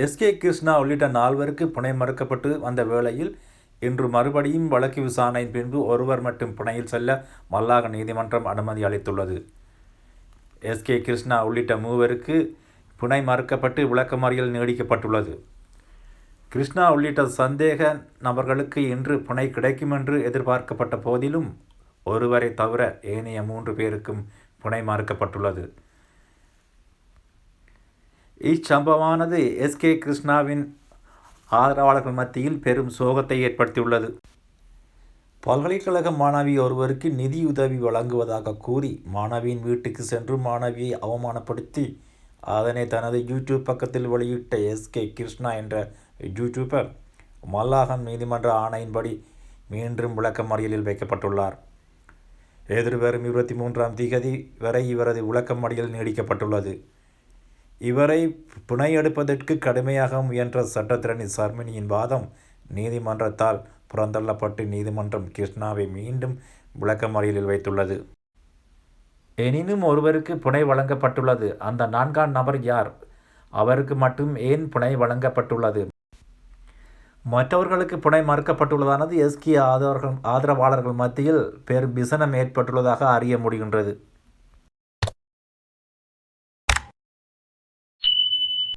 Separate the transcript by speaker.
Speaker 1: SK Krishna உள்ளிட்ட 4 பிணை மறுக்கப்பட்டு வந்த வேளையில் இன்று மறுபடியும் வழக்கு விசாரணையின் பின்பு ஒருவர் மட்டும் பிணையில் செல்ல மல்லாக நீதிமன்றம் அனுமதி அளித்துள்ளது. எஸ்கே கிருஷ்ணா உள்ளிட்ட 3 பிணை மறுக்கப்பட்டு விளக்கமறியல் நீடிக்கப்பட்டுள்ளது. கிருஷ்ணா உள்ளிட்ட சந்தேக நபர்களுக்கு இன்று பிணை கிடைக்கும் என்று எதிர்பார்க்கப்பட்ட போதிலும் ஒருவரை தவிர ஏனைய 3 பேருக்கும் பிணை மறுக்கப்பட்டுள்ளது. இச்சம்பவமானது எஸ்கே கிருஷ்ணாவின் ஆதரவாளர்கள் மத்தியில் பெரும் சோகத்தை ஏற்படுத்தியுள்ளது. பல்கலைக்கழக மாணவி ஒருவருக்கு நிதியுதவி வழங்குவதாக கூறி மாணவியின் வீட்டுக்கு சென்று மாணவியை அவமானப்படுத்தி அதனை தனது யூடியூப் பக்கத்தில் வெளியிட்ட எஸ்கே கிருஷ்ணா என்ற யூடியூபர் மல்லாகம் நீதிமன்ற ஆணையின்படி மீண்டும் விளக்கமறியலில் வைக்கப்பட்டுள்ளார். எதிர்வரும் 23ஆம் தேதி வரை இவரது விளக்கமறியல் நீடிக்கப்பட்டுள்ளது. இவரை பிணை எடுப்பதற்கு கடுமையாக முயன்ற சட்டத்திரணி சர்மினியின் வாதம் நீதிமன்றத்தால் புறந்தள்ளப்பட்டு நீதிமன்றம் கிருஷ்ணாவை மீண்டும் விளக்கமறியலில் வைத்துள்ளது. எனினும் ஒருவருக்கு பிணை வழங்கப்பட்டுள்ளது. அந்த 4ஆம் நபர் யார்? அவருக்கு மட்டும் ஏன் பிணை வழங்கப்பட்டுள்ளது? மற்றவர்களுக்கு பிணை மறுக்கப்பட்டுள்ளதானது எஸ்கே ஆதரவாளர்கள் மத்தியில் பெரும் விசனம் ஏற்பட்டுள்ளதாக அறிய முடிகின்றது.